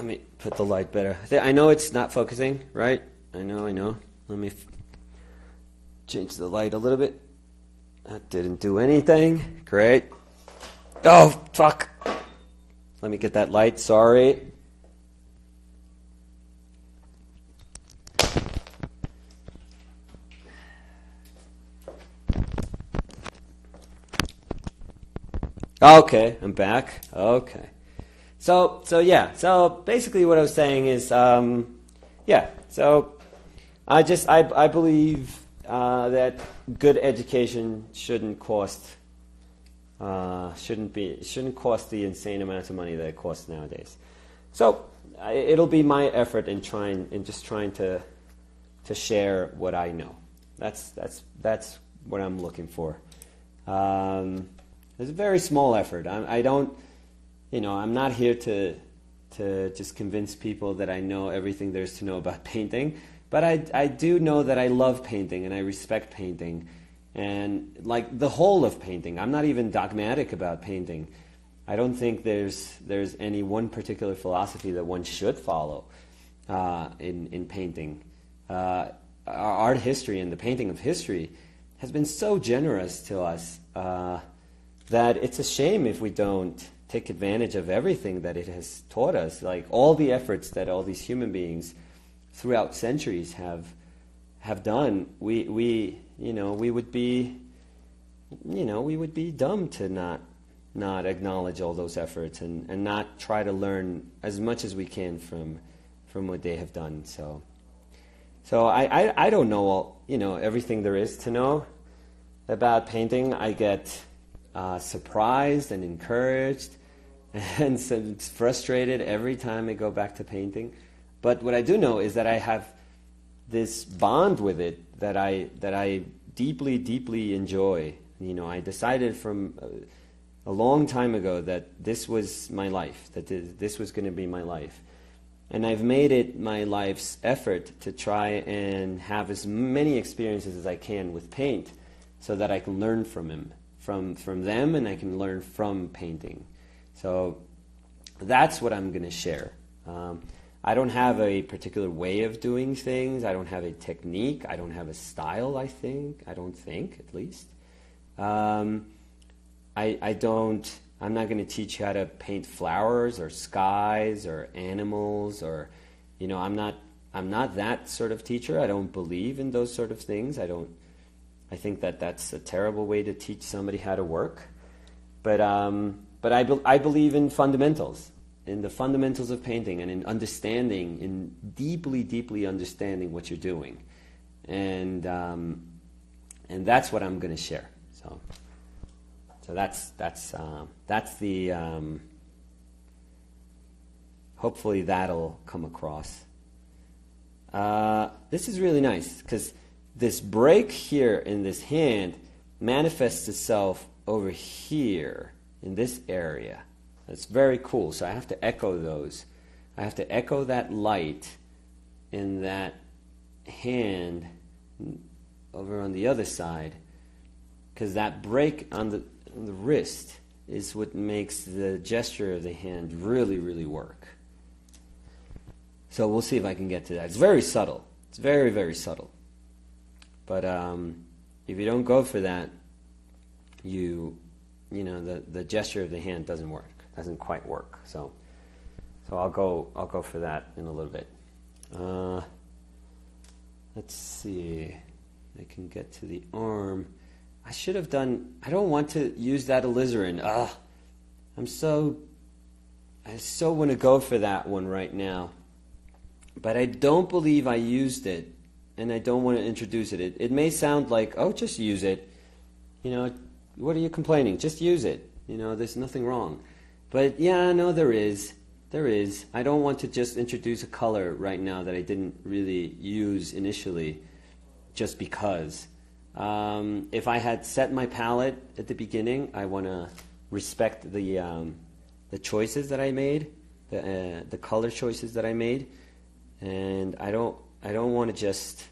Let me put the light better. I know it's not focusing, right? I know. Let me change the light a little bit. That didn't do anything. Great. Oh, fuck. Let me get that light. Sorry. Okay, I'm back. Okay. So yeah. So basically what I was saying is, yeah. So I believe that good education shouldn't cost the insane amounts of money that it costs nowadays. So it'll be my effort in trying to share what I know. That's what I'm looking for. It's a very small effort. I'm not here to just convince people that I know everything there is to know about painting. But I do know that I love painting and I respect painting. And like the whole of painting, I'm not even dogmatic about painting. I don't think there's any one particular philosophy that one should follow in painting. Our art history and the painting of history has been so generous to us that it's a shame if we don't take advantage of everything that it has taught us. Like all the efforts that all these human beings throughout centuries have done, we would be dumb to not acknowledge all those efforts and not try to learn as much as we can from what they have done. So I don't know all, everything there is to know about painting. I get surprised and encouraged and frustrated every time I go back to painting. But what I do know is that I have this bond with it that I deeply, deeply enjoy. I decided from a long time ago that this was my life, that this was going to be my life. And I've made it my life's effort to try and have as many experiences as I can with paint so that I can learn from them, and I can learn from painting. So that's what I'm going to share. I don't have a particular way of doing things. I don't have a technique. I don't have a style, I don't think, at least. I'm not going to teach you how to paint flowers or skies or animals or, I'm not that sort of teacher. I don't believe in those sort of things. I think that's a terrible way to teach somebody how to work. But I believe in fundamentals, in the fundamentals of painting, and in understanding, in deeply, deeply understanding what you're doing, and that's what I'm going to share. So that's the hopefully that'll come across. This is really nice because this break here in this hand manifests itself over here in this area. That's very cool. So I have to echo those. I have to echo that light in that hand over on the other side, because that break on the wrist is what makes the gesture of the hand really, really work. So we'll see if I can get to that. It's very subtle. It's very, very subtle. But if you don't go for that, the gesture of the hand doesn't work. Doesn't quite work. So I'll go for that in a little bit. Let's see. I can get to the arm. I should have done. I don't want to use that alizarin. I so want to go for that one right now, but I don't believe I used it, and I don't want to introduce it. It may sound like, oh, just use it. What are you complaining? Just use it. There's nothing wrong. But yeah, no, there is. There is. I don't want to just introduce a color right now that I didn't really use initially, just because. If I had set my palette at the beginning, I want to respect the choices that I made, the color choices that I made, and I don't want to just,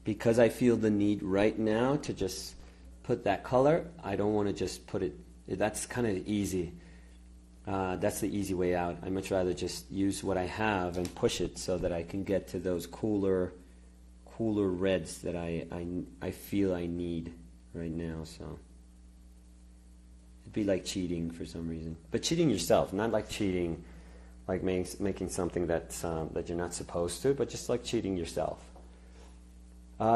because I feel the need right now to just put that color. I don't want to just put it. That's kind of easy. That's the easy way out. I'd much rather just use what I have and push it so that I can get to those cooler reds that I feel I need right now. So it'd be like cheating for some reason, but cheating yourself, not like cheating, like making something that's that you're not supposed to, but just like cheating yourself.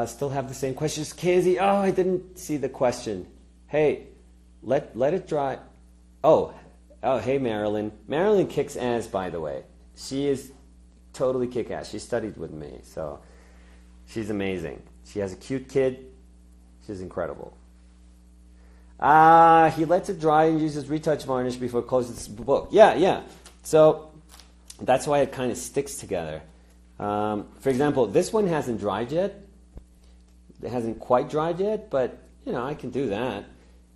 Still have the same questions, Casey. Oh, I didn't see the question. Hey, let it dry. Oh, hey, Marilyn. Marilyn kicks ass, by the way. She is totally kick ass. She studied with me, so she's amazing. She has a cute kid. She's incredible. He lets it dry and uses retouch varnish before closing the book. Yeah. So that's why it kind of sticks together. For example, this one hasn't dried yet. It hasn't quite dried yet, but I can do that.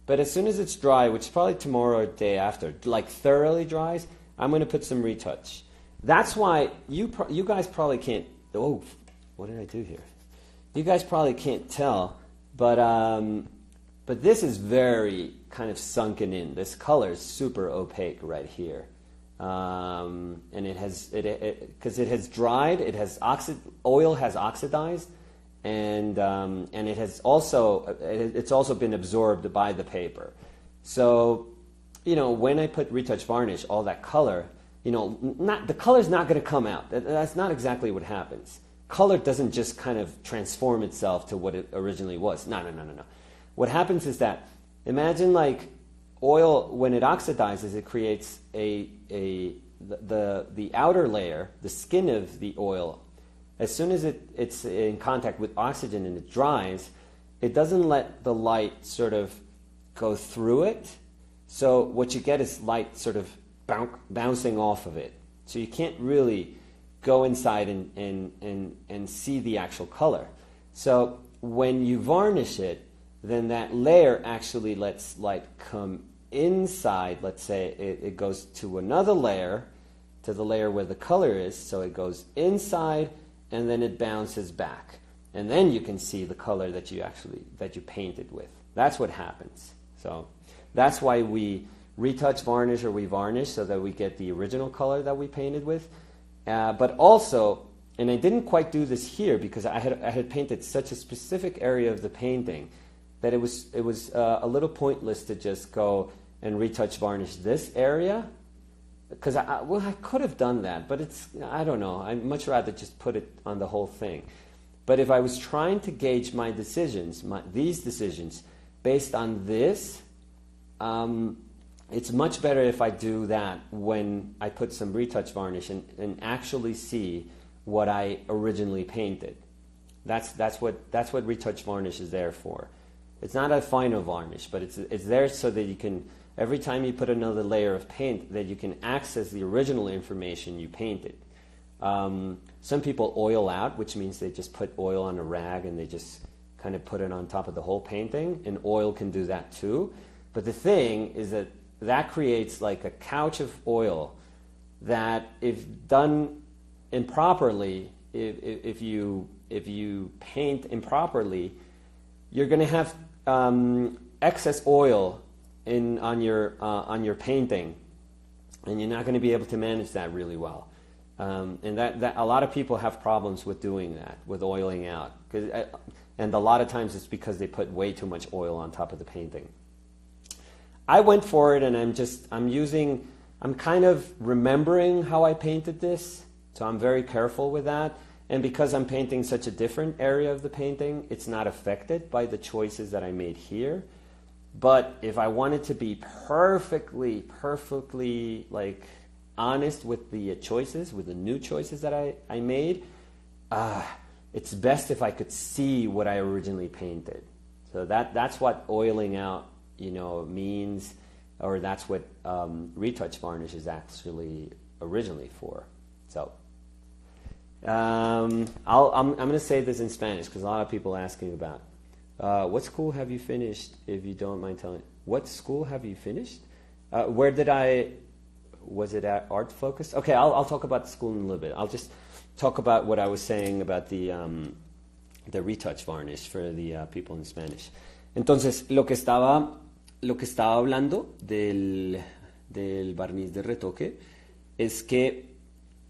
But as soon as it's dry, which is probably tomorrow or the day after, like thoroughly dries, I'm going to put some retouch. That's why you guys probably can't. Oh, what did I do here? You guys probably can't tell, but this is very kind of sunken in. This color is super opaque right here, and it has because it has dried. It has oil has oxidized. And it has also it's also been absorbed by the paper. So, when I put retouch varnish, all that color, the color's not going to come out. That's not exactly what happens. Color doesn't just kind of transform itself to what it originally was. No. What happens is that imagine like oil when it oxidizes, it creates the outer layer, the skin of the oil. As soon as it's in contact with oxygen and it dries, it doesn't let the light sort of go through it. So what you get is light sort of bouncing off of it. So you can't really go inside and see the actual color. So when you varnish it, then that layer actually lets light come inside. Let's say it goes to another layer, to the layer where the color is. So it goes inside, and then it bounces back, and then you can see the color that you painted with. That's what happens. So that's why we retouch varnish or we varnish so that we get the original color that we painted with. But also, and I didn't quite do this here because I had painted such a specific area of the painting that it was a little pointless to just go and retouch varnish this area. Because I could have done that, but I don't know. I'd much rather just put it on the whole thing. But if I was trying to gauge my decisions, these decisions, based on this, it's much better if I do that when I put some retouch varnish and actually see what I originally painted. That's what retouch varnish is there for. It's not a final varnish, but it's there so that you can. Every time you put another layer of paint, that you can access the original information you painted. Some people oil out, which means they just put oil on a rag and they just kind of put it on top of the whole painting, and oil can do that too. But the thing is that creates like a couch of oil that, if done improperly, if you paint improperly, you're going to have excess oil on your painting, and you're not going to be able to manage that really well. And that a lot of people have problems with doing that, with oiling out, and a lot of times it's because they put way too much oil on top of the painting. I went for it, and I'm kind of remembering how I painted this, so I'm very careful with that. And because I'm painting such a different area of the painting, it's not affected by the choices that I made here. But if I wanted to be perfectly like honest with the choices, with the new choices that I made, it's best if I could see what I originally painted. So that's what oiling out, means, or that's what retouch varnish is actually originally for. So I'm going to say this in Spanish because a lot of people are asking about. What school have you finished, if you don't mind telling? What school have you finished? Was it at Art Focus? Okay, I'll talk about the school in a little bit. I'll just talk about what I was saying about the retouch varnish for the people in Spanish. Entonces, lo que estaba hablando del barniz de retoque es que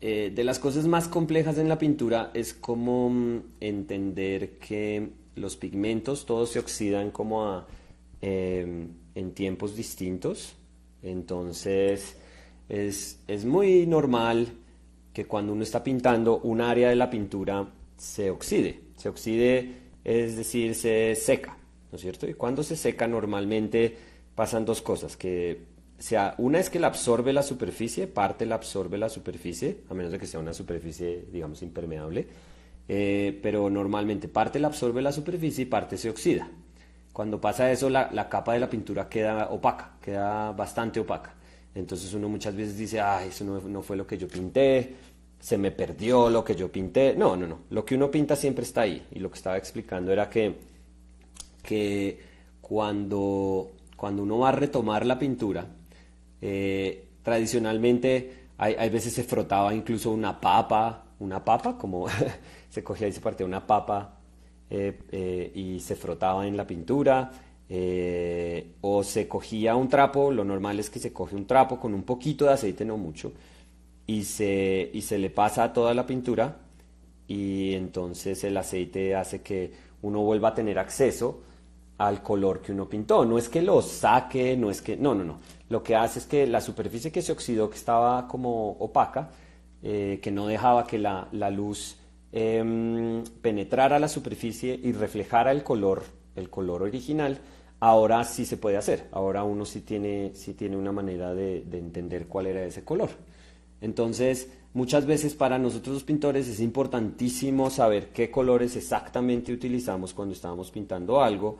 de las cosas más complejas en la pintura es como entender que los pigmentos todos se oxidan como en tiempos distintos. Entonces es muy normal que cuando uno está pintando un área de la pintura se oxide. Se oxide, es decir, se seca, ¿no es cierto? Y cuando se seca normalmente pasan dos cosas, una es que la absorbe la superficie, parte la absorbe la superficie, a menos de que sea una superficie, digamos, impermeable, pero normalmente parte la absorbe la superficie y parte se oxida. Cuando pasa eso, la capa de la pintura queda opaca, queda bastante opaca. Entonces uno muchas veces dice, eso no fue lo que yo pinté, se me perdió lo que yo pinté. No. Lo que uno pinta siempre está ahí. Y lo que estaba explicando era que cuando uno va a retomar la pintura, tradicionalmente hay veces se frotaba incluso una papa, como se cogía y se partía una papa y se frotaba en la pintura, o se cogía un trapo. Lo normal es que se coge un trapo con un poquito de aceite, no mucho, y se le pasa a toda la pintura, y entonces el aceite hace que uno vuelva a tener acceso al color que uno pintó. No es que lo saque, no es que... No. Lo que hace es que la superficie que se oxidó, que estaba como opaca, que no dejaba que la luz penetrara la superficie y reflejara el color original, ahora sí se puede hacer. Ahora uno sí tiene una manera de entender cuál era ese color. Entonces, muchas veces para nosotros los pintores es importantísimo saber qué colores exactamente utilizamos cuando estamos pintando algo,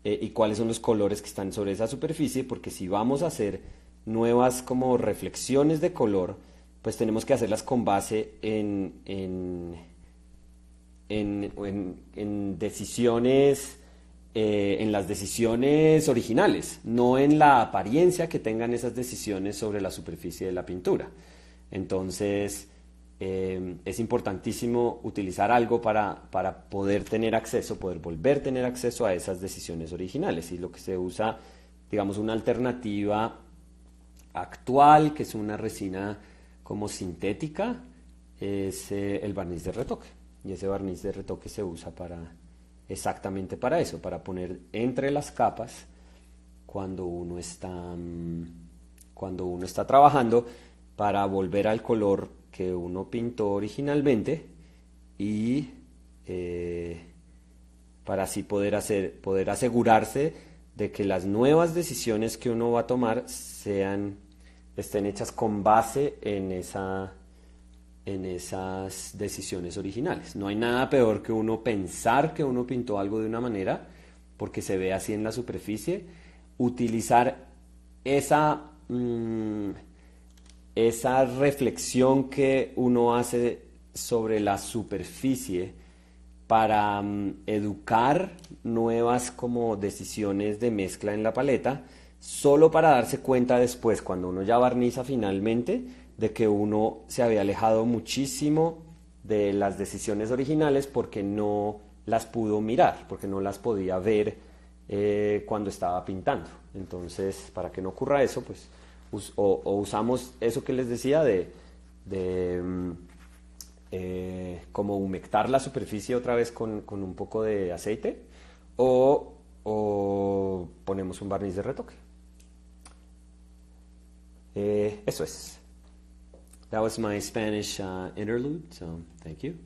y cuáles son los colores que están sobre esa superficie, porque si vamos a hacer nuevas como reflexiones de color, pues tenemos que hacerlas con base en decisiones, en las decisiones originales, no en la apariencia que tengan esas decisiones sobre la superficie de la pintura. Entonces es importantísimo utilizar algo para poder tener acceso, poder volver a tener acceso a esas decisiones originales. Y lo que se usa, digamos, una alternativa actual, que es una resina como sintética, es el barniz de retoque. Y ese barniz de retoque se usa exactamente para eso, para poner entre las capas cuando uno está trabajando, para volver al color que uno pintó originalmente, y para así poder asegurarse de que las nuevas decisiones que uno va a tomar estén hechas con base en esas decisiones originales. No hay nada peor que uno pensar que uno pintó algo de una manera porque se ve así en la superficie, utilizar esa reflexión que uno hace sobre la superficie para educar nuevas como decisiones de mezcla en la paleta, solo para darse cuenta después, cuando uno ya barniza finalmente, de que uno se había alejado muchísimo de las decisiones originales porque no las pudo mirar, porque no las podía ver cuando estaba pintando. Entonces, para que no ocurra eso, pues o usamos eso que les decía como humectar la superficie otra vez con un poco de aceite, o ponemos un barniz de retoque. Eso es. That was my Spanish interlude, so thank you.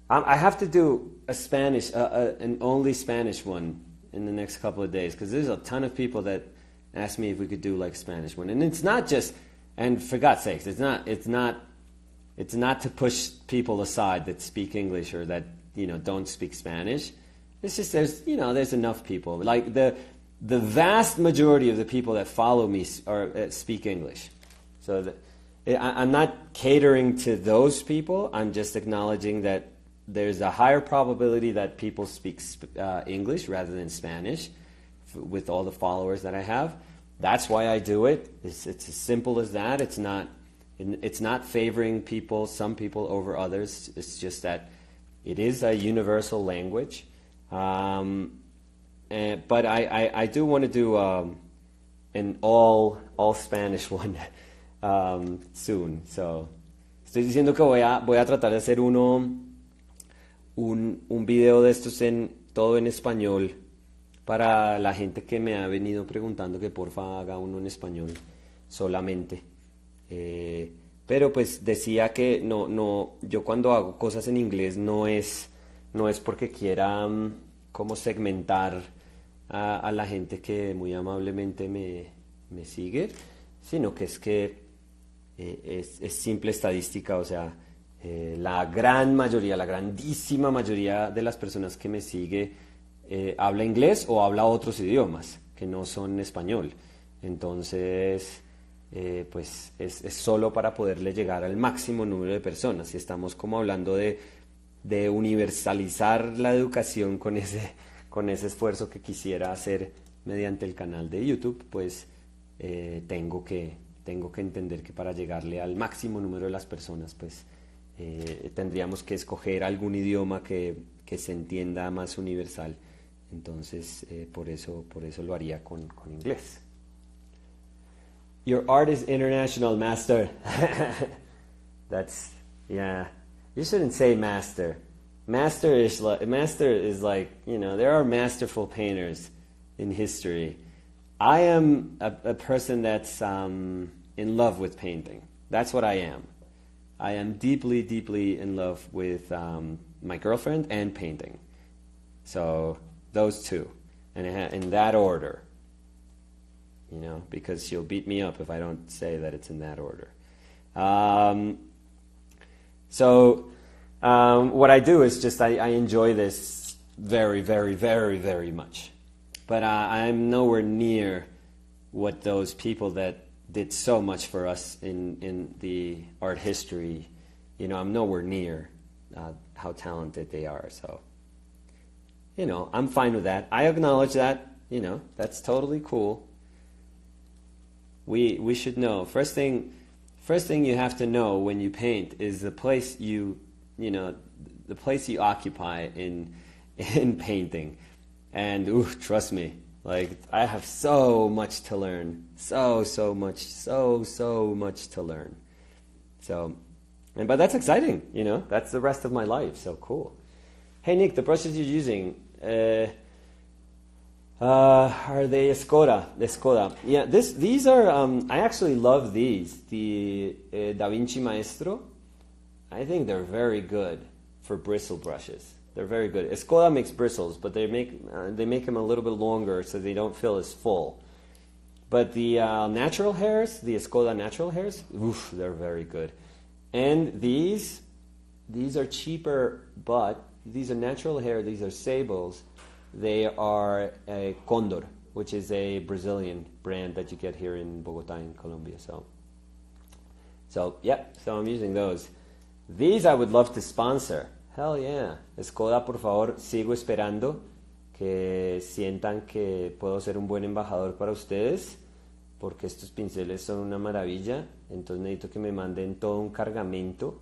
I have to do a Spanish, an only Spanish one in the next couple of days, because there's a ton of people that ask me if we could do like Spanish one, and it's not just, and for God's sakes, it's not to push people aside that speak English or that don't speak Spanish. It's just there's enough people. Like the vast majority of the people that follow me speak English, so I'm not catering to those people. I'm just acknowledging that there's a higher probability that people speak English rather than Spanish with all the followers that I have. That's why I do it. It's as simple as that. It's not favoring some people over others. It's just that it is a universal language. But I do want to do an all Spanish one soon. So, estoy diciendo que voy a tratar de hacer un video de estos todo en español para la gente que me ha venido preguntando que porfa haga uno en español solamente. Pero pues decía que yo cuando hago cosas en inglés no es porque quiera como segmentar a la gente que muy amablemente me sigue, sino que es que es simple estadística, o sea, la gran mayoría, la grandísima mayoría de las personas que me sigue habla inglés o habla otros idiomas que no son español. Entonces, pues es solo para poderle llegar al máximo número de personas. Y estamos como hablando de universalizar la educación con ese esfuerzo que quisiera hacer mediante el canal de YouTube, pues tengo que entender que para llegarle al máximo número de las personas, pues tendríamos que escoger algún idioma que se entienda más universal. Entonces, por eso lo haría con inglés. Your art is international, master. Yeah. You shouldn't say master. Master is like, you know, there are masterful painters in history. I am a person that's in love with painting. That's what I am. I am deeply, deeply in love with my girlfriend and painting. So those two, and in that order. You know, because she'll beat me up if I don't say that it's in that order. What I do is just I enjoy this very, very, very, very much. But I'm nowhere near what those people that did so much for us in the art history, you know, I'm nowhere near how talented they are. So, you know, I'm fine with that. I acknowledge that, you know, that's totally cool. We should know. First thing you have to know when you paint is the place you occupy in painting. And trust me, like I have so much to learn. So much to learn. But that's exciting, you know. That's the rest of my life. So cool. Hey Nick, the brushes you're using, are they Skoda? Yeah, these are, I actually love these. The Da Vinci Maestro. I think they're very good for bristle brushes. They're very good. Skoda makes bristles, but they make them a little bit longer so they don't feel as full. But the natural hairs, the Skoda natural hairs, they're very good. And these are cheaper, but these are natural hair. These are sables. They are a Condor, which is a Brazilian brand that you get here in Bogota, in Colombia. So I'm using those. These I would love to sponsor. Hell yeah. Skoda, por favor, sigo esperando que sientan que puedo ser un buen embajador para ustedes, porque estos pinceles son una maravilla. Entonces necesito que me manden todo un cargamento.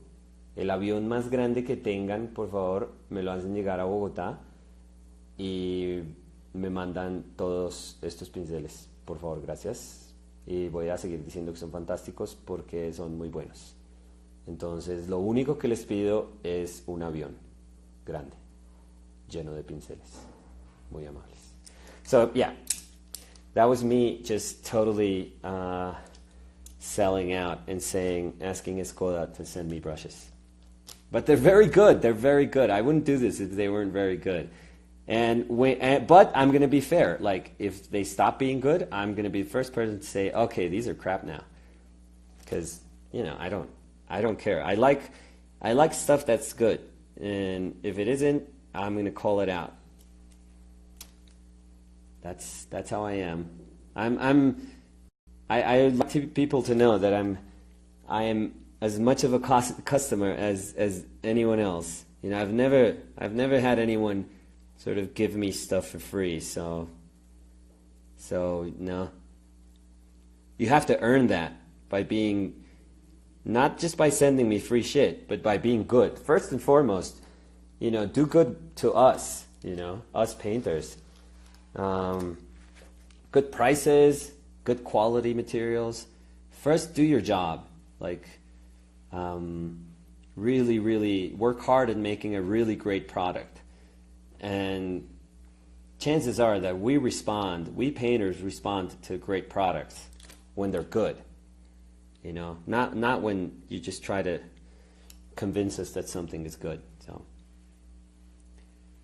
El avión más grande que tengan, por favor, me lo hacen llegar a Bogotá. Y me mandan todos estos pinceles, por favor, gracias. Y voy a seguir diciendo que son fantásticos porque son muy buenos. Entonces, lo único que les pido es un avión grande, lleno de pinceles, muy amables. So, yeah, that was me just totally selling out and asking Skoda to send me brushes. But they're very good. They're very good. I wouldn't do this if they weren't very good. But I'm going to be fair. Like, if they stop being good, I'm going to be the first person to say, okay, these are crap now. Because, you know, I don't care. I like stuff that's good. And if it isn't, I'm going to call it out. That's how I am. I like people to know that I am as much of a customer as anyone else. You know, I've never had anyone sort of give me stuff for free, so no. You have to earn that by being, not just by sending me free shit, but by being good. First and foremost, you know, do good to us, you know, us painters. Good prices, good quality materials. First, do your job. Like, really, really work hard at making a really great product. And chances are that we painters respond to great products when they're good. You know, not when you just try to convince us that something is good.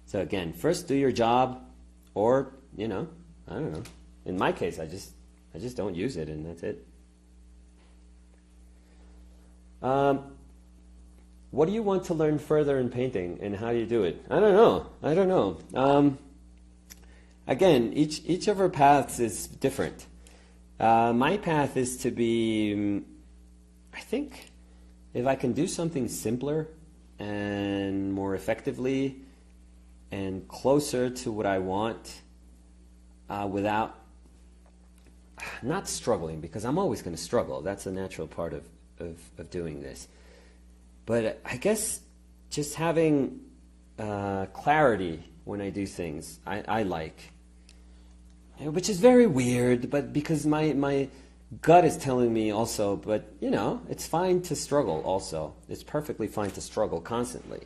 So again, first do your job, or, you know, I don't know. In my case, I just don't use it, and that's it. What do you want to learn further in painting, and how do you do it? I don't know. Again, each of our paths is different. My path is to be, I think, if I can do something simpler and more effectively and closer to what I want, without not struggling, because I'm always going to struggle. That's a natural part of doing this. But I guess just having clarity when I do things, I like. Which is very weird, but because my gut is telling me also, but, you know, it's fine to struggle also. It's perfectly fine to struggle constantly.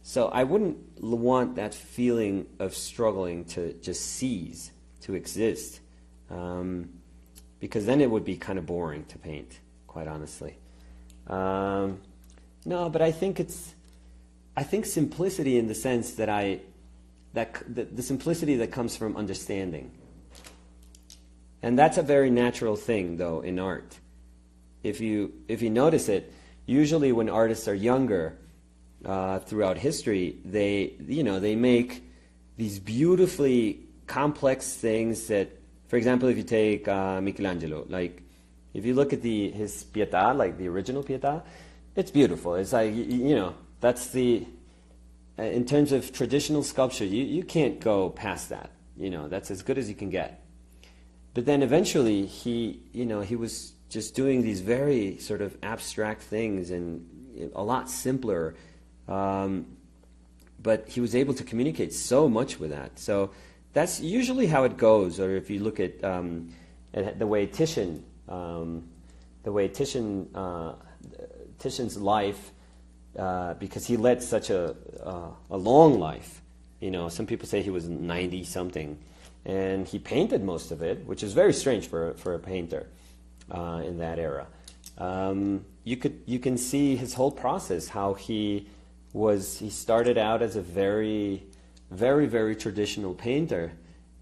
So I wouldn't want that feeling of struggling to just cease, to exist, because then it would be kind of boring to paint, quite honestly. No, but I think simplicity in the sense that the simplicity that comes from understanding. And that's a very natural thing, though, in art. If you notice it, usually when artists are younger, throughout history, they make these beautifully complex things that, for example, if you take Michelangelo, like if you look at his Pietà, like the original Pietà, it's beautiful. It's like, you know, that's in terms of traditional sculpture, you can't go past that. You know, that's as good as you can get. But then eventually he was just doing these very sort of abstract things and a lot simpler, but he was able to communicate so much with that. So that's usually how it goes. Or if you look at the way Titian's life, because he led such a long life. You know, some people say he was 90 something. And he painted most of it, which is very strange for a painter in that era. You can see his whole process, how he started out as a very, very, very traditional painter,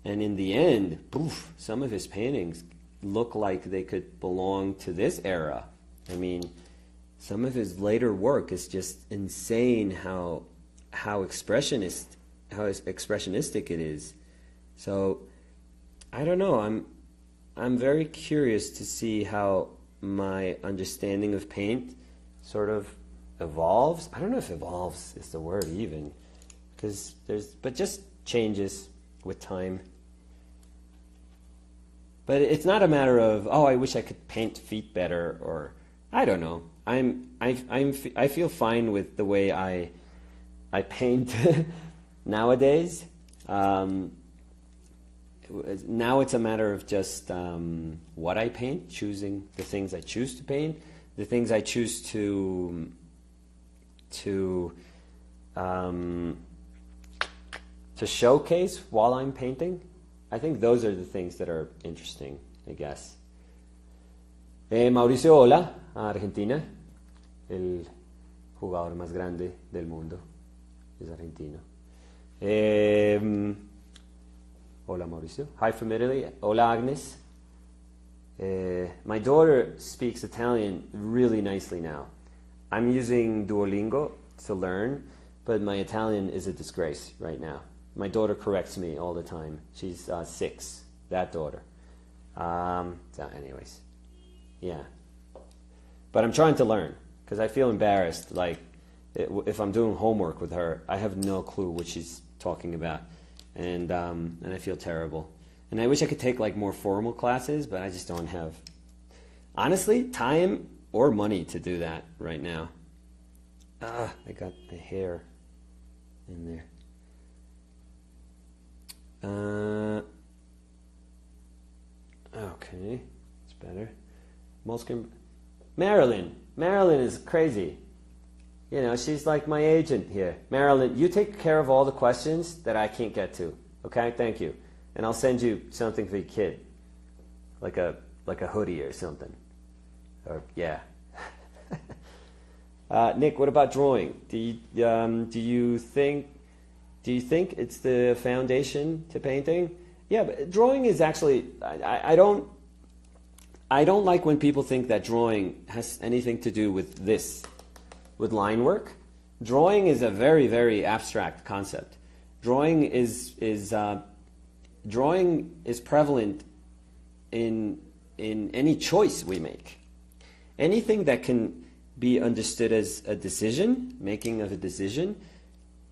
and in the end, poof, some of his paintings look like they could belong to this era. I mean, some of his later work is just insane how expressionistic it is. So, I don't know, I'm very curious to see how my understanding of paint sort of evolves. I don't know if evolves is the word even, but just changes with time. But it's not a matter of, oh, I wish I could paint feet better, or I don't know. I feel fine with the way I paint nowadays. Now it's a matter of just what I paint, choosing the things I choose to paint, the things I choose to showcase while I'm painting. I think those are the things that are interesting, I guess. Mauricio, hola, a Argentina. El jugador más grande del mundo es argentino. Hola, Mauricio. Hi from Italy. Hola, Agnes. My daughter speaks Italian really nicely now. I'm using Duolingo to learn, but my Italian is a disgrace right now. My daughter corrects me all the time. She's 6, that daughter. So anyways, yeah. But I'm trying to learn, because I feel embarrassed. Like, if I'm doing homework with her, I have no clue what she's talking about. And I feel terrible. And I wish I could take like more formal classes, but I just don't have, honestly, time or money to do that right now. I got the hair in there. Okay, it's better. Marilyn. Marilyn is crazy. You know, she's like my agent here. Marilyn, you take care of all the questions that I can't get to. Okay, thank you. And I'll send you something for your kid, like a hoodie or something. Or yeah. Nick, what about drawing? Do you think it's the foundation to painting? Yeah, but drawing is actually I don't like when people think that drawing has anything to do with this, with line work. Drawing is a very, very abstract concept. Drawing is prevalent in any choice we make. Anything that can be understood as a decision, making of a decision,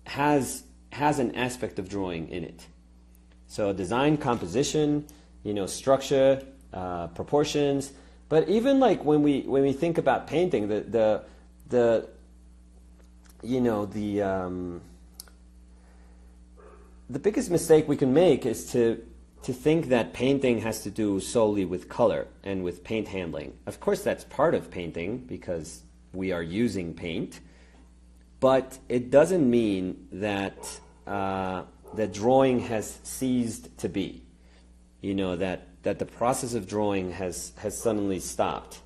has an aspect of drawing in it. So design, composition, structure, proportions. But even like when we think about painting, the biggest mistake we can make is to think that painting has to do solely with color and with paint handling. Of course, that's part of painting because we are using paint, but it doesn't mean that that drawing has ceased to be. That the process of drawing has suddenly stopped.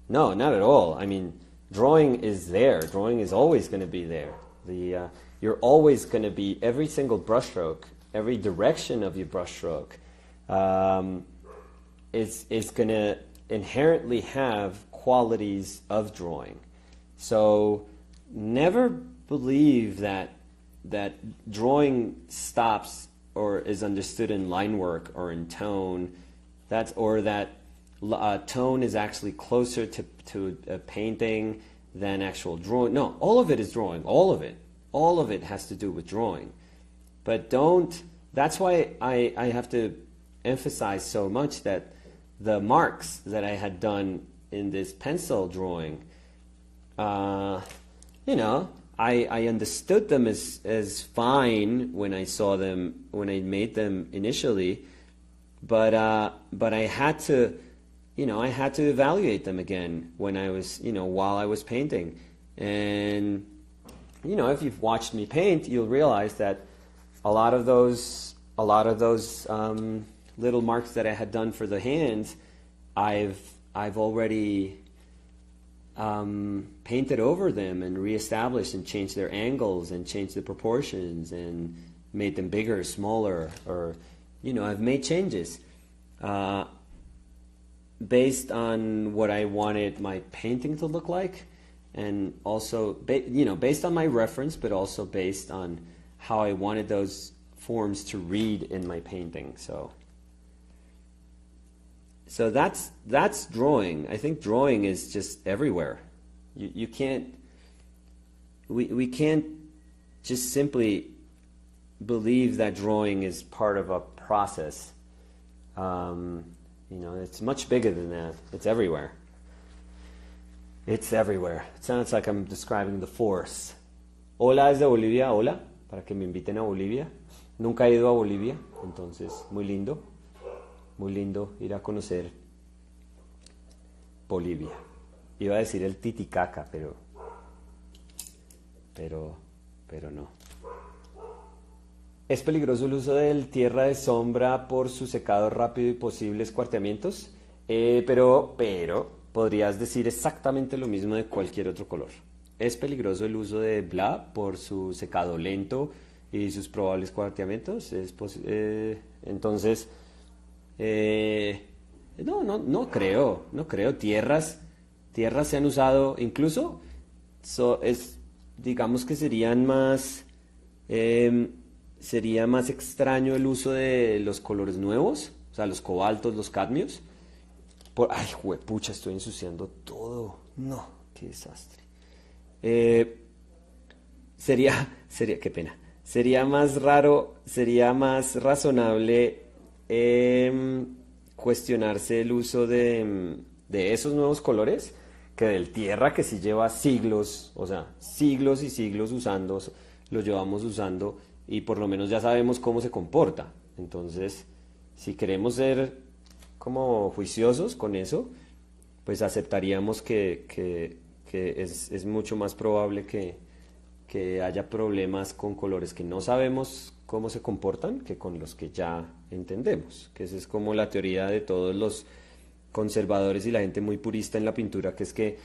No, not at all. I mean, drawing is there. Drawing is always going to be there. You're always going to be, every single brushstroke, every direction of your brushstroke is going to inherently have qualities of drawing. So never believe that drawing stops or is understood in line work or in tone, that tone is actually closer to a painting than actual drawing. No, all of it is drawing. All of it has to do with drawing. But that's why I have to emphasize so much that the marks that I had done in this pencil drawing, I understood them as fine when I saw them, when I made them initially, but I had to, I had to evaluate them again when I was, while I was painting. And, if you've watched me paint, you'll realize that a lot of those little marks that I had done for the hands, I've already painted over them and reestablished and changed their angles and changed the proportions and made them bigger, smaller, or I've made changes based on what I wanted my painting to look like, and also based on my reference, but also based on how I wanted those forms to read in my painting. So that's drawing. I think drawing is just everywhere. You can't, we can't just simply believe that drawing is part of a process. It's much bigger than that. It's everywhere. It's everywhere. It sounds like I'm describing the force. Hola desde Bolivia, hola, para que me inviten a Bolivia. Nunca he ido a Bolivia, entonces muy lindo ir a conocer Bolivia. Iba a decir el Titicaca, pero no. ¿Es peligroso el uso del tierra de sombra por su secado rápido y posibles cuarteamientos? Pero podrías decir exactamente lo mismo de cualquier otro color. ¿Es peligroso el uso de bla por su secado lento y sus probables cuarteamientos? Entonces, no creo. Tierras se han usado, incluso digamos que sería más extraño el uso de los colores nuevos, o sea, los cobaltos, los cadmios. Ay, juepucha, estoy ensuciando todo. No, qué desastre. Qué pena. Sería más razonable cuestionarse el uso de esos nuevos colores que del tierra, que si lleva siglos, o sea, siglos y siglos lo llevamos usando, y por lo menos ya sabemos cómo se comporta. Entonces, si queremos ser como juiciosos con eso, pues aceptaríamos que es mucho más probable que haya problemas con colores que no sabemos cómo se comportan que con los que ya entendemos. Que esa es como la teoría de todos los conservadores y la gente muy purista en la pintura, que es que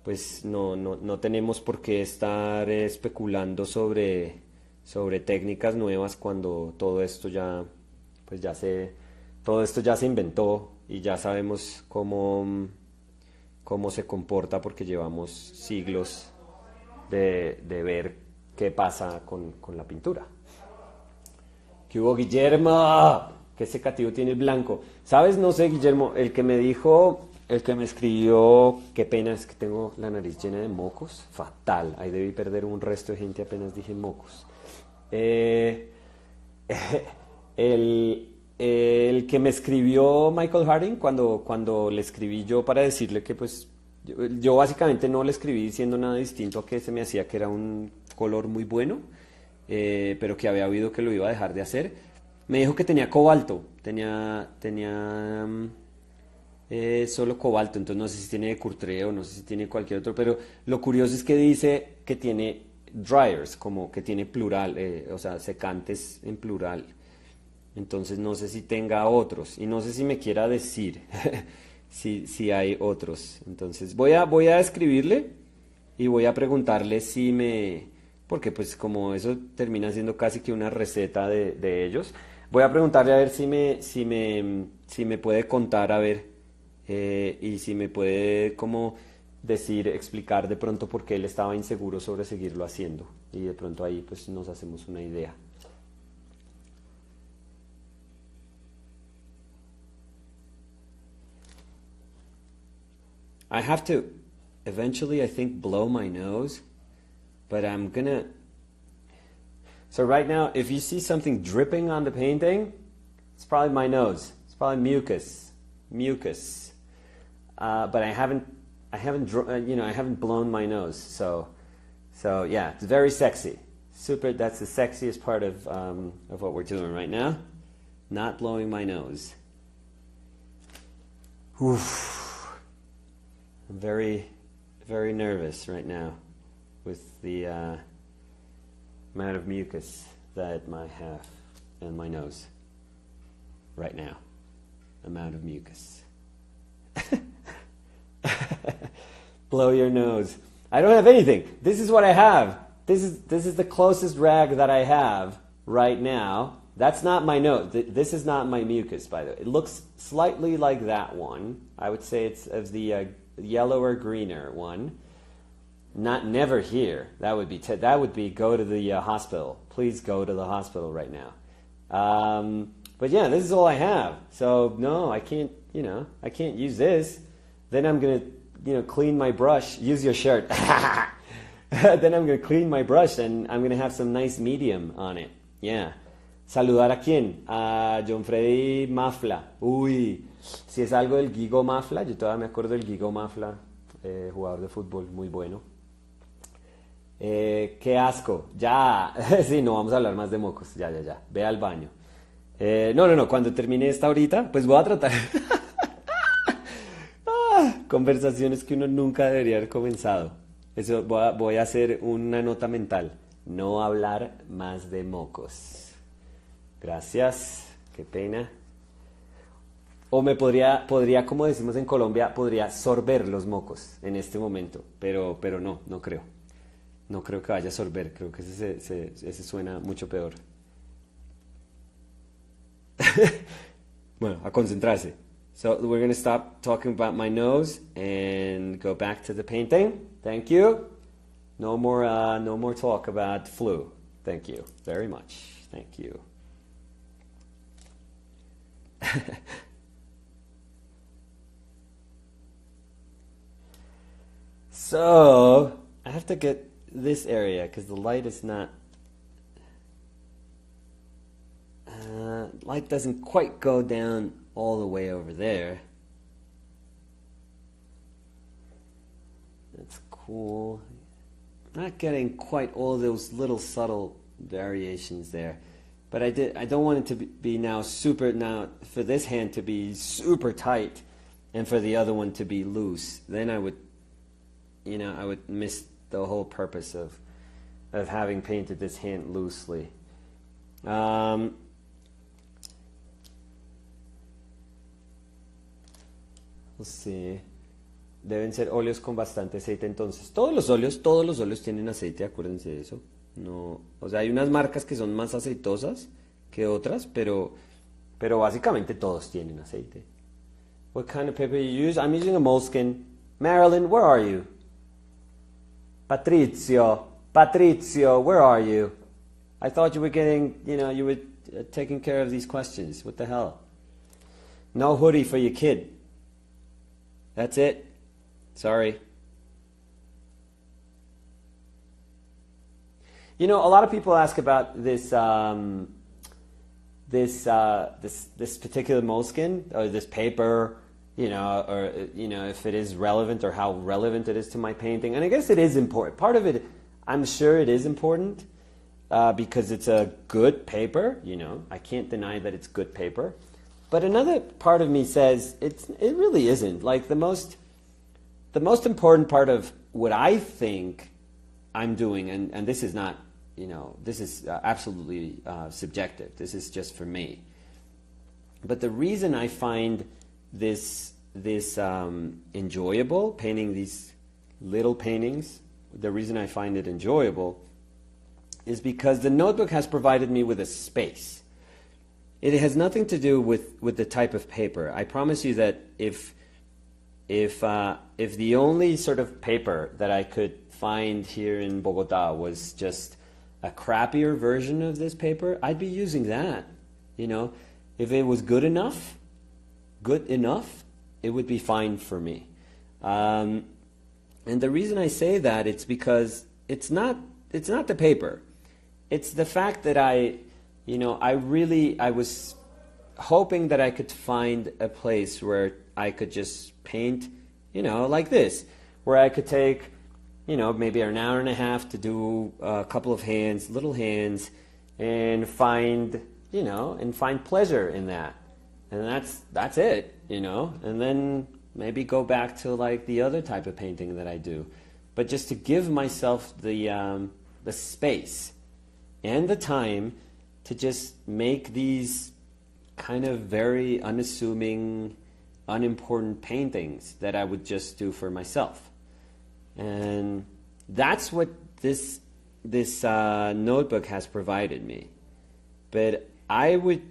pues no tenemos por qué estar especulando sobre técnicas nuevas cuando todo esto ya, pues todo esto ya se inventó y ya sabemos cómo se comporta porque llevamos siglos de ver qué pasa con la pintura. ¿Qué hubo, Guillermo? ¿Qué secativo tiene el blanco? ¿Sabes? No sé, Guillermo, el que me escribió, qué pena, es que tengo la nariz llena de mocos, fatal, ahí debí perder un resto de gente apenas dije mocos. Eh, el que me escribió Michael Harding cuando le escribí yo para decirle que pues yo básicamente no le escribí diciendo nada distinto a que se me hacía que era un color muy bueno, pero que había oído que lo iba a dejar de hacer. Me dijo que tenía cobalto, tenía solo cobalto, entonces no sé si tiene de Courtrai, no sé si tiene cualquier otro, pero lo curioso es que dice que tiene dryers, como que tiene plural, o sea, secantes en plural. Entonces no sé si tenga otros y no sé si me quiera decir si hay otros. Entonces voy a escribirle y voy a preguntarle si me... Porque pues como eso termina siendo casi que una receta de ellos, voy a preguntarle a ver si me puede contar, a ver, y si me puede como decir, explicar de pronto por qué él estaba inseguro sobre seguirlo haciendo. Y de pronto ahí pues nos hacemos una idea. I have to eventually, I think, blow my nose, but I'm gonna. So right now, if you see something dripping on the painting, it's probably my nose. It's probably mucus. But I haven't blown my nose. So yeah, it's very sexy. Super. That's the sexiest part of what we're doing right now. Not blowing my nose. Oof. I'm very, very nervous right now with the amount of mucus that I have in my nose right now. Amount of mucus. Blow your nose. I don't have anything. This is what I have. This is the closest rag that I have right now. That's not my nose. This is not my mucus, by the way. It looks slightly like that one. I would say it's of the yellow or greener one. Not never here. That would be go to the hospital. Please go to the hospital right now. But yeah, this is all I have. So no, I can't. I can't use this. Then I'm gonna clean my brush. Use your shirt. Then I'm gonna clean my brush and I'm gonna have some nice medium on it. Yeah. ¿Saludar a quién? A John Freddy Mafla. Uy, si es algo del Guigo Mafla, yo todavía me acuerdo del Guigo Mafla, jugador de fútbol muy bueno. Qué asco. Ya. Sí, no vamos a hablar más de mocos. Ya. Ve al baño. No. Cuando termine esta ahorita, pues voy a tratar. Conversaciones que uno nunca debería haber comenzado. Eso voy a hacer una nota mental. No hablar más de mocos. Gracias, qué pena. O me podría, como decimos en Colombia, podría sorber los mocos en este momento, pero no creo. No creo que vaya a sorber, creo que ese suena mucho peor. Bueno, a concentrarse. So we're going to stop talking about my nose and go back to the painting. Thank you. No more talk about flu. Thank you very much. Thank you. So I have to get this area because the light is not light doesn't quite go down all the way over there. That's cool. Not getting quite all those little subtle variations there. but I don't want it to be now for this hand to be super tight and for the other one to be loose. Then I would miss the whole purpose of having painted this hand loosely. Let's see. Deben ser óleos con bastante aceite. Entonces, todos los óleos tienen aceite, acuérdense de eso. No, o sea, hay unas marcas que son más aceitosas que otras, pero básicamente todos tienen aceite. What kind of paper you use? I'm using a moleskin. Marilyn, where are you? Patricio, where are you? I thought you were you were taking care of these questions. What the hell? No hoodie for your kid. That's it. Sorry. A lot of people ask about this this particular moleskin or this paper, or if it is relevant or how relevant it is to my painting. And I guess it is important. Part of it, I'm sure it is important because it's a good paper. I can't deny that it's good paper. But another part of me says it really isn't. Like the most important part of what I think I'm doing, and this is not, this is absolutely subjective. This is just for me. But the reason I find this enjoyable, painting these little paintings, the reason I find it enjoyable is because the notebook has provided me with a space. It has nothing to do with the type of paper. I promise you that if the only sort of paper that I could find here in Bogota was just a crappier version of this paper, I'd be using that. If it was good enough, it would be fine for me. And the reason I say that, it's because it's not the paper. It's the fact that I was hoping that I could find a place where I could just paint, like this, where I could take, maybe an hour and a half to do a couple of little hands, and find pleasure in that. And that's it, and then maybe go back to like the other type of painting that I do. But just to give myself the space and the time to just make these kind of very unassuming, unimportant paintings that I would just do for myself. And that's what this notebook has provided me. But I would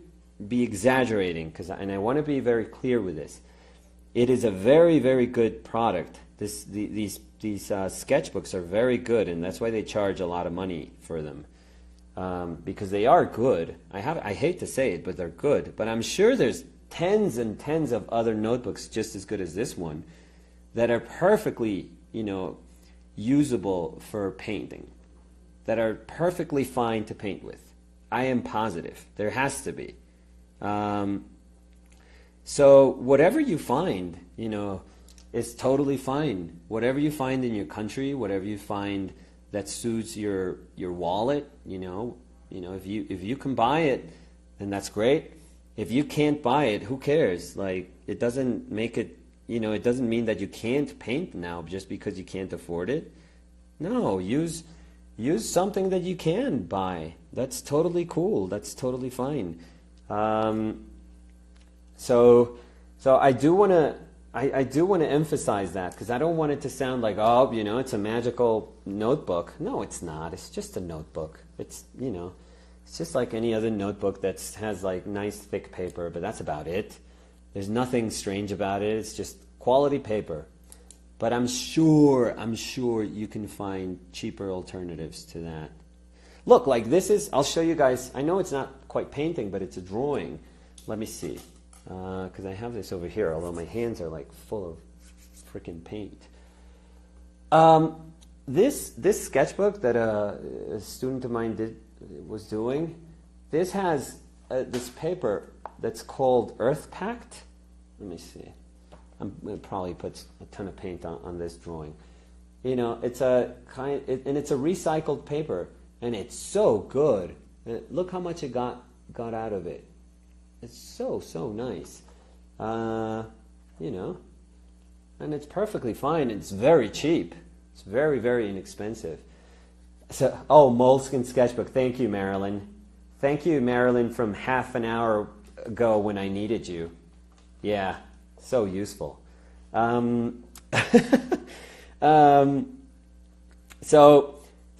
be exaggerating, and I want to be very clear with this. It is a very, very good product. These sketchbooks are very good, and that's why they charge a lot of money for them. Because they are good. I hate to say it, but they're good. But I'm sure there's tens and tens of other notebooks just as good as this one that are perfectly, usable for painting, that are perfectly fine to paint with. I am positive. There has to be. So whatever you find, is totally fine. Whatever you find in your country, whatever you find that suits your wallet, if you can buy it, then that's great. If you can't buy it, who cares? Like, it doesn't make it, it doesn't mean that you can't paint now just because you can't afford it. No, use something that you can buy. That's totally cool. That's totally fine. So I do want to emphasize that, because I don't want it to sound like, it's a magical notebook. No, it's not. It's just a notebook. It's just like any other notebook that has like nice thick paper, but that's about it. There's nothing strange about it. It's just quality paper. But I'm sure you can find cheaper alternatives to that. Look, like this is, I'll show you guys. I know it's not quite painting, but it's a drawing. Let me see. Because I have this over here, although my hands are like full of freaking paint. This sketchbook that a student of mine was doing, this has this paper that's called Earth Pact. Let me see. I'm going to probably put a ton of paint on this drawing. It's a and it's a recycled paper, and it's so good. Look how much it got got out of it. It's so, so nice. You know, and it's perfectly fine. It's very cheap. It's very, very inexpensive. So, oh, Moleskine sketchbook. Thank you, Marilyn. Thank you, Marilyn, from half an hour ago when I needed you. Yeah, so useful.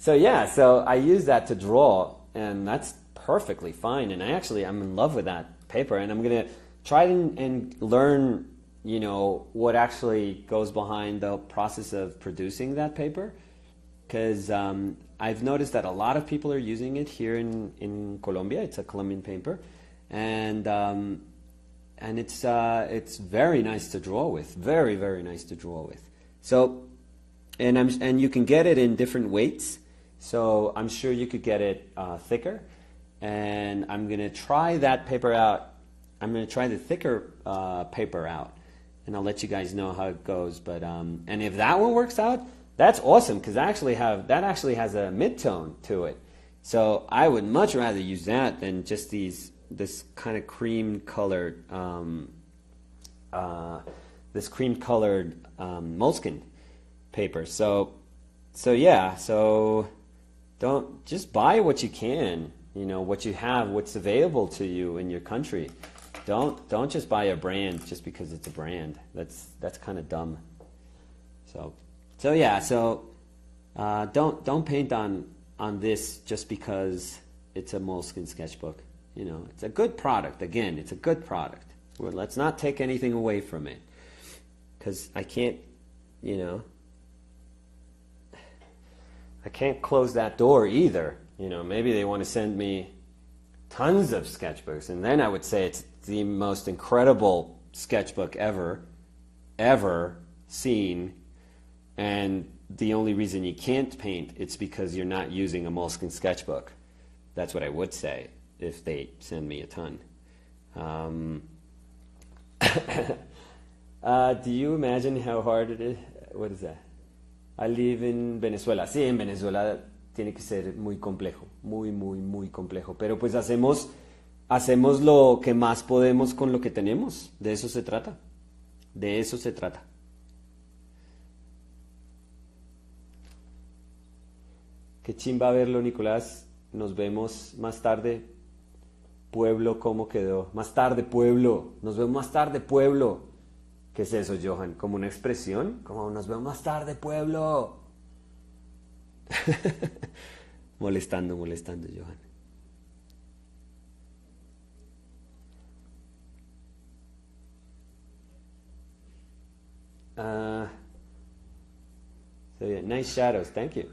So yeah, so I use that to draw, and that's perfectly fine. And I'm in love with that paper, and I'm gonna try and learn, you know, what actually goes behind the process of producing that paper, because I've noticed that a lot of people are using it here in Colombia. It's a Colombian paper, and it's very nice to draw with, very, very nice to draw with. So, and you can get it in different weights. So I'm sure you could get it thicker, and I'm gonna try that paper out. I'm gonna try the thicker paper out, and I'll let you guys know how it goes. But and if that one works out, that's awesome, because that actually has a mid-tone to it. So I would much rather use that than just this kind of cream colored Moleskine paper. So yeah, so don't just buy what you can, you know, what you have, what's available to you in your country. Don't just buy a brand just because it's a brand. That's kind of dumb. So yeah, so don't paint on this just because it's a Moleskine sketchbook. You know, it's a good product. Again, it's a good product. Well, let's not take anything away from it, because I can't, you know, I can't close that door either. You know, maybe they want to send me tons of sketchbooks, and then I would say it's the most incredible sketchbook ever seen, and the only reason you can't paint, it's because you're not using a Moleskine sketchbook. That's what I would say if they send me a ton. Do you imagine how hard it is? What is that? I live in Venezuela. Sí, en Venezuela tiene que ser muy complejo, muy, muy, muy complejo. Pero pues hacemos lo que más podemos con lo que tenemos. De eso se trata. De eso se trata. Qué chimba verlo, Nicolás. Nos vemos más tarde. Pueblo, ¿cómo quedó? Más tarde, pueblo. Nos vemos más tarde, pueblo. ¿Qué es eso, Johan? ¿Como una expresión? Como nos vemos más tarde, pueblo. molestando, Johan. So yeah, nice shadows. Thank you.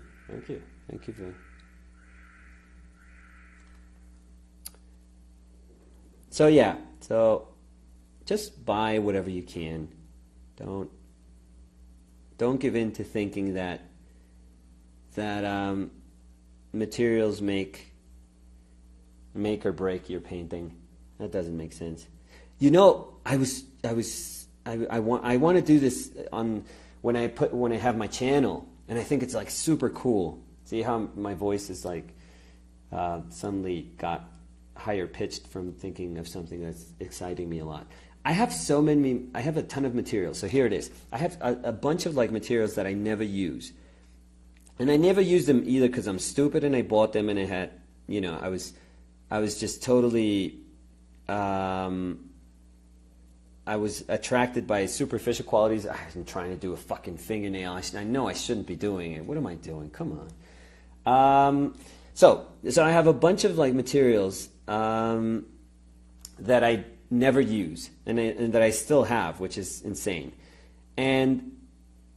So yeah, so just buy whatever you can. Don't give in to thinking that materials make or break your painting. That doesn't make sense. You know, I want to do this on when I have my channel, and I think it's like super cool. See how my voice is like suddenly got higher pitched from thinking of something that's exciting me a lot. I have a ton of materials. So here it is. I have a bunch of like materials that I never use. And I never use them either because I'm stupid and I bought them and I had, you know, I was just totally, I was attracted by superficial qualities. I'm trying to do a fucking fingernail. I know I shouldn't be doing it. What am I doing? Come on. So I have a bunch of like materials that I never use and that I still have, which is insane. And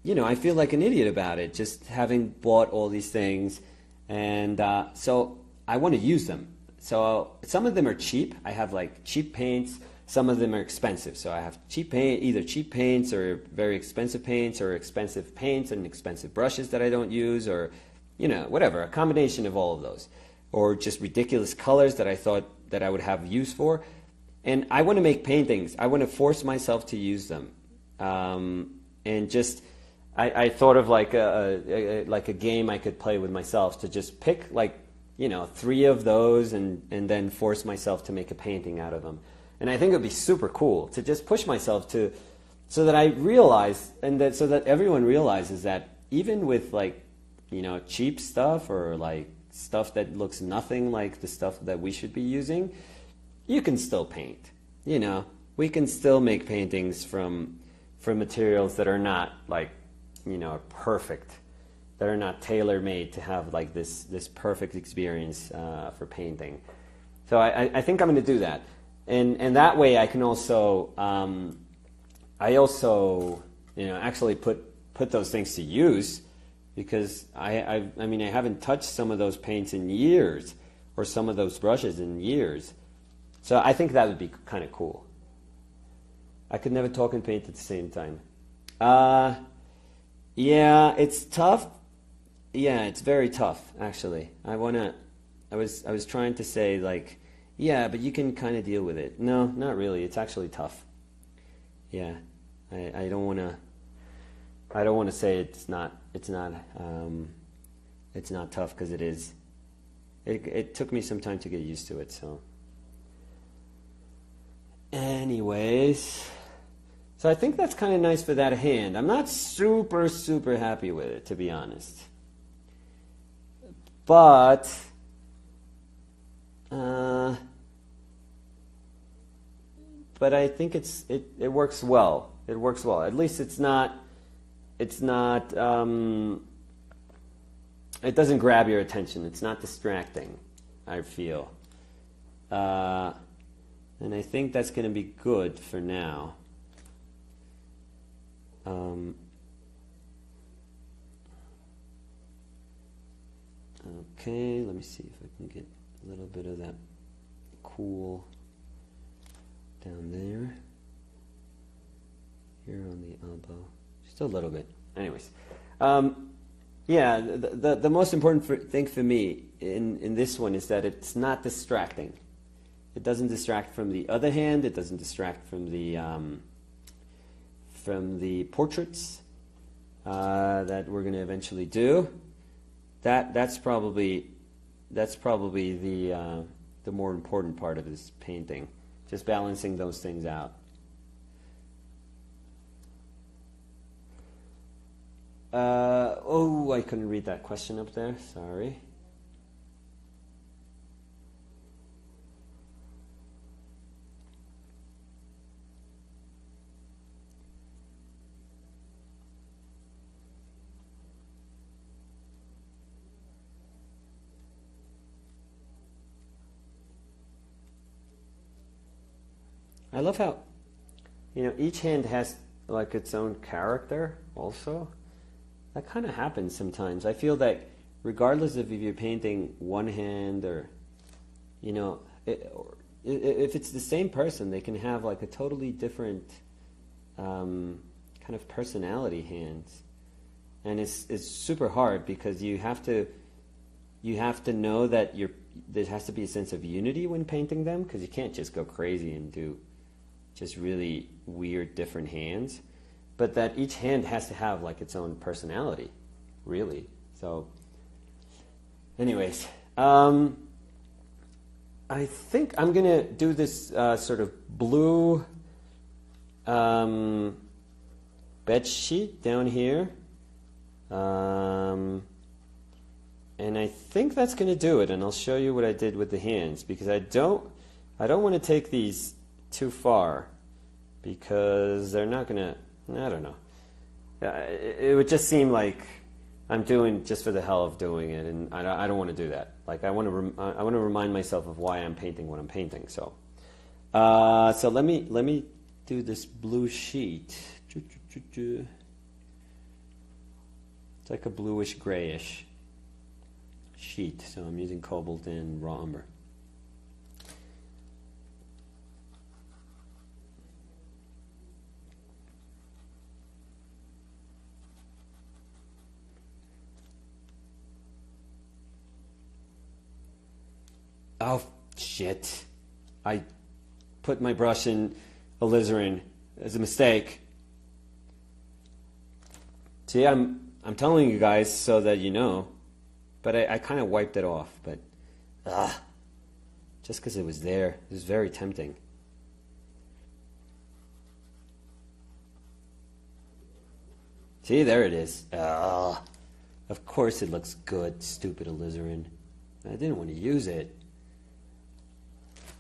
you know, I feel like an idiot about it, just having bought all these things, and so I want to use them. So some of them are cheap. I have like cheap paints. Some of them are expensive. So I have either cheap paints or very expensive paints, or expensive paints and expensive brushes that I don't use, or you know, whatever, a combination of all of those, or just ridiculous colors that I thought that I would have use for. And I want to make paintings. I want to force myself to use them, and just. I thought of like a game I could play with myself, to just pick like 3 of those and then force myself to make a painting out of them. And I think it would be super cool to just push myself to, so that I realize, and that so that everyone realizes that even with like, cheap stuff or like stuff that looks nothing like the stuff that we should be using, you can still paint. We can still make paintings from materials that are not like, perfect, that are not tailor-made to have like this perfect experience for painting. So I think I'm going to do that, and that way I can also actually put those things to use, because I haven't touched some of those paints in years, or some of those brushes in years. So I think that would be kind of cool. I could never talk and paint at the same time. Yeah, it's tough. Yeah, it's very tough, actually. I was trying to say like, yeah, but you can kind of deal with it. No, not really. It's actually tough. Yeah, I don't want to say it's not tough, because it is. It took me some time to get used to it. So, anyways, so I think that's kind of nice for that hand. I'm not super happy with it, to be honest. But I think it works well. It works well. At least it doesn't grab your attention. It's not distracting, I feel. And I think that's going to be good for now. Okay, let me see if I can get a little bit of that cool down there. Here on the elbow. Just a little bit. Anyways. Yeah, the most important thing for me in this one is that it's not distracting. It doesn't distract from the other hand. It doesn't distract from the portraits that we're going to eventually do. That's probably the more important part of this painting. Just balancing those things out. I couldn't read that question up there. Sorry. I love how, each hand has like its own character also. That kind of happens sometimes. I feel that regardless of if you're painting one hand or, if it's the same person, they can have like a totally different kind of personality hands. And it's super hard, because you have to know that there has to be a sense of unity when painting them, because you can't just go crazy and do just really weird different hands. But that each hand has to have like its own personality, really. So, anyways, I think I'm gonna do this sort of blue bed sheet down here, and I think that's gonna do it. And I'll show you what I did with the hands, because I don't want to take these too far, because they're not gonna. I don't know. It would just seem like I'm doing just for the hell of doing it, and I don't want to do that. Like I want to remind myself of why I'm painting what I'm painting. So, so let me do this blue sheet. It's like a bluish grayish sheet. So I'm using cobalt and raw umber. Oh, shit. I put my brush in alizarin as a mistake. See, I'm telling you guys so that you know, but I kind of wiped it off. But Ah, just because it was there. It was very tempting. See, there it is. Ah, of course it looks good, stupid alizarin. I didn't want to use it.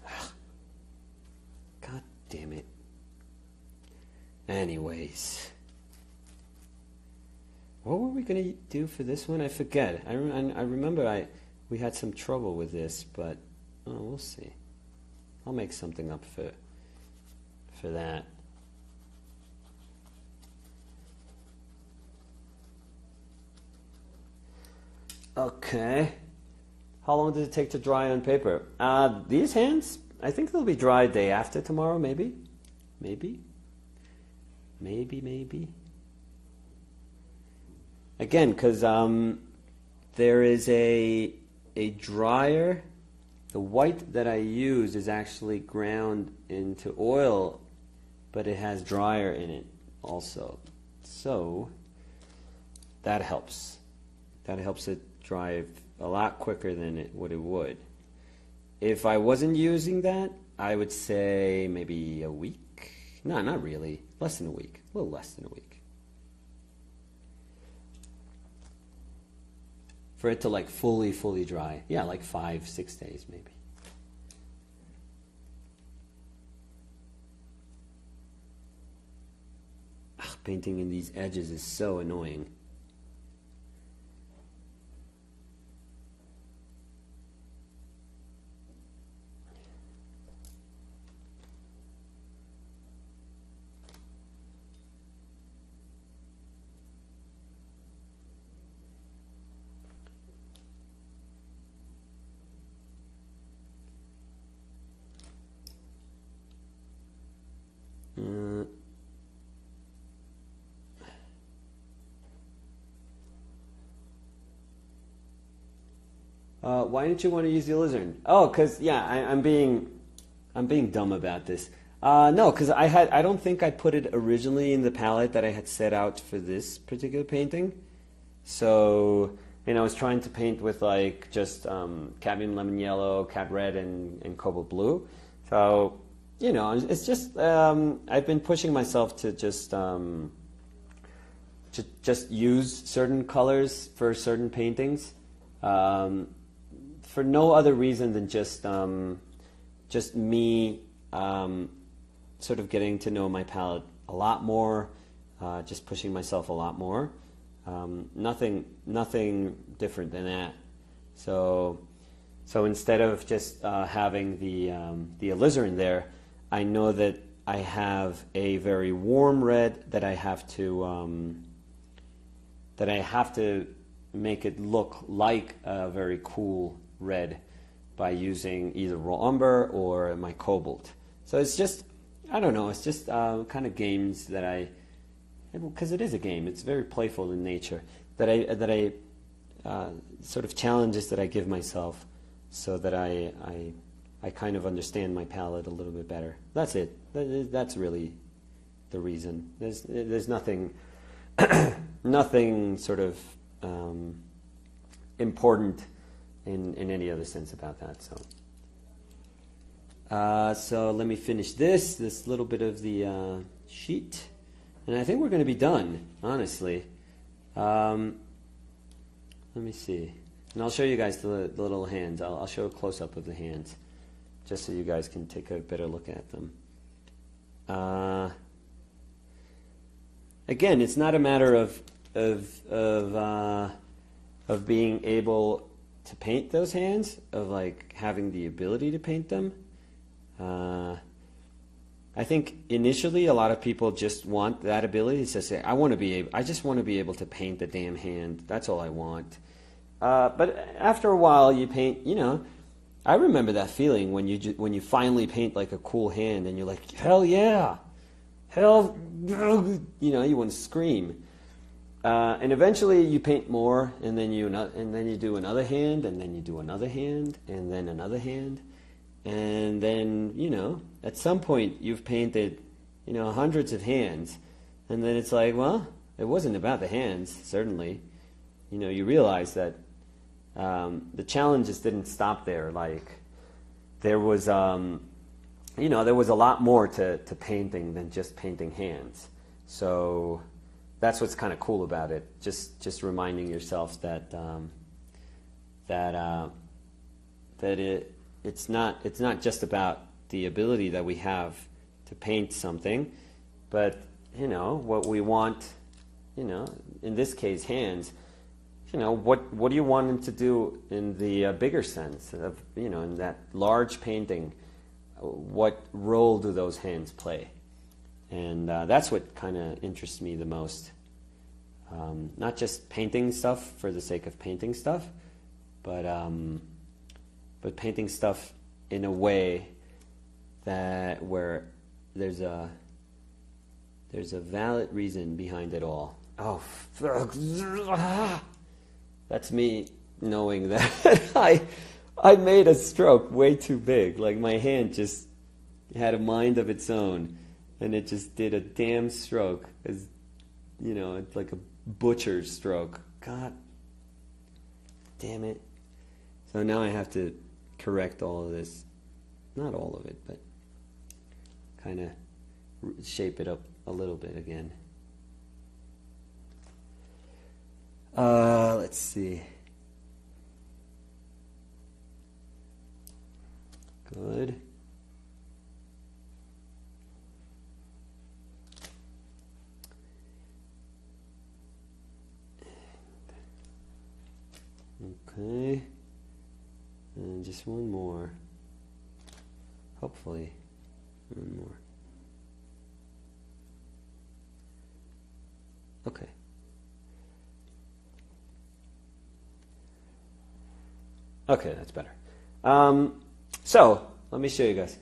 Ah, God damn it. Anyways. What were we going to do for this one? I forget. I remember we had some trouble with this, but we'll see. I'll make something up for that. Okay. How long does it take to dry on paper? These hands, I think they'll be dry day after tomorrow, maybe. Maybe. Again, because there is a dryer. The white that I use is actually ground into oil, but it has dryer in it also. So that helps. That helps it dry a lot quicker than it would. If I wasn't using that, I would say maybe a week. No, not really. Less than a week. A little less than a week. For it to like fully dry. Yeah, like 5-6 days maybe. Ugh, painting in these edges is so annoying. Why didn't you want to use the alizarin? Oh, because yeah, I'm being dumb about this. No, because I don't think I put it originally in the palette that I had set out for this particular painting. So I was trying to paint with like just cadmium lemon yellow, cad red, and cobalt blue. So it's just I've been pushing myself to just use certain colors for certain paintings. For no other reason than just me sort of getting to know my palette a lot more, just pushing myself a lot more. Nothing different than that. So instead of just having the alizarin there, I know that I have a very warm red that I have to make it look like a very cool red by using either raw umber or my cobalt. So it's just, I don't know, it's just kind of games that because it is a game, it's very playful in nature, that I sort of challenges that I give myself so that I kind of understand my palette a little bit better. That's it. That's really the reason. There's nothing nothing sort of important in any other sense about that. So let me finish this little bit of the sheet, and I think we're going to be done, honestly. Let me see, and I'll show you guys the little hands. I'll show a close-up of the hands, just so you guys can take a better look at them. Again, it's not a matter of being able to paint those hands, of like having the ability to paint them. I think initially a lot of people just want that ability to say, I just want to be able to paint the damn hand. That's all I want. But after a while, you paint. I remember that feeling when you finally paint like a cool hand, and you're like, hell yeah, hell, you want to scream. And eventually you paint more, and then you do another hand, and then you do another hand, and then another hand, and then at some point you've painted hundreds of hands, and then it's like, well, it wasn't about the hands. Certainly, you realize that the challenges didn't stop there. Like there was, there was a lot more to painting than just painting hands. So that's what's kind of cool about it. Just reminding yourself that it's not just about the ability that we have to paint something, but what we want, in this case hands, what do you want them to do in the bigger sense of, in that large painting, what role do those hands play? And that's what kind of interests me the most. Not just painting stuff for the sake of painting stuff, but painting stuff in a way that where there's a valid reason behind it all. Oh, that's me knowing that I made a stroke way too big. Like my hand just had a mind of its own, and it just did a damn stroke. It's like a butcher's stroke. God damn it. So now I have to correct all of this. Not all of it, but kind of shape it up a little bit again. Let's see. Good. Okay. And just one more. Hopefully, one more. Okay. Okay, that's better. So, let me show you guys.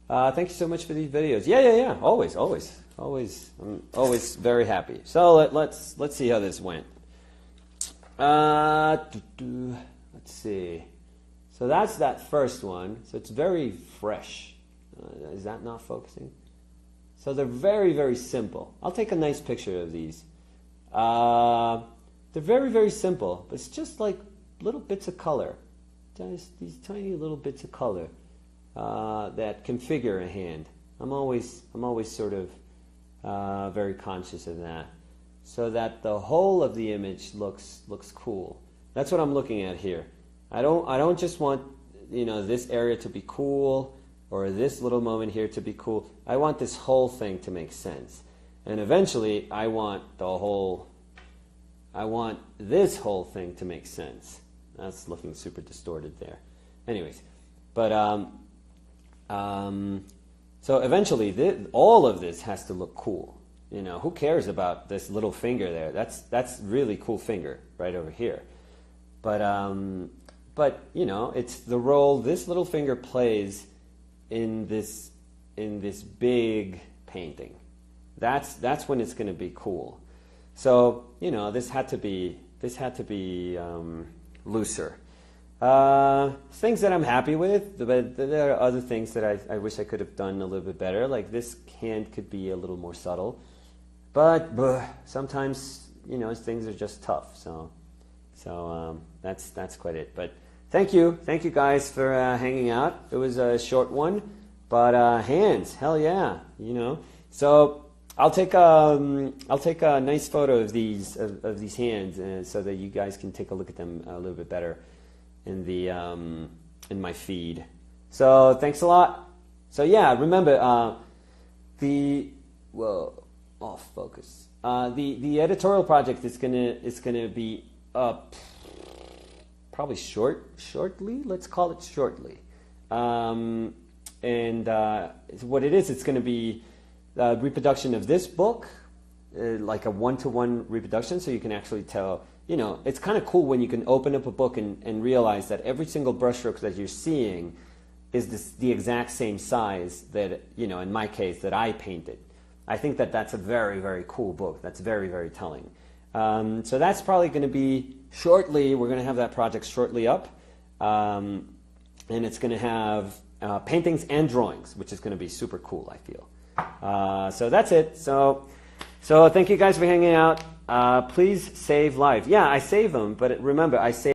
Thank you so much for these videos. Yeah. Always. I'm always very happy. So let's see how this went. Let's see. So that's that first one. So it's very fresh. Is that not focusing? So they're very, very simple. I'll take a nice picture of these. They're very, very simple, but it's just like little bits of color. Just these tiny little bits of color that configure a hand. I'm always sort of very conscious of that, so that the whole of the image looks cool. That's what I'm looking at here. I don't just want this area to be cool or this little moment here to be cool. I want this whole thing to make sense, and eventually I want this whole thing to make sense. That's looking super distorted there. Anyways, but so eventually all of this has to look cool. Who cares about this little finger there? That's really cool finger right over here. But it's the role this little finger plays in this big painting. That's when it's going to be cool. So this had to be looser. Things that I'm happy with, but there are other things that I wish I could have done a little bit better. Like this hand could be a little more subtle, but sometimes things are just tough. So that's quite it. But thank you guys for hanging out. It was a short one, but hands, hell yeah, So I'll take a nice photo of these hands so that you guys can take a look at them a little bit better in my feed. So thanks a lot. So yeah, remember off focus. The editorial project is gonna be up probably shortly. Let's call it shortly. And what it is, it's going to be a reproduction of this book, like a one-to-one reproduction, so you can actually tell. It's kind of cool when you can open up a book and realize that every single brushstroke that you're seeing is the exact same size that, in my case, that I painted. I think that that's a very, very cool book. That's very, very telling. So that's probably going to be shortly. We're going to have that project shortly up. And it's going to have paintings and drawings, which is going to be super cool, I feel. So that's it. So thank you guys for hanging out. Please save live. Yeah, I save them, but remember, I save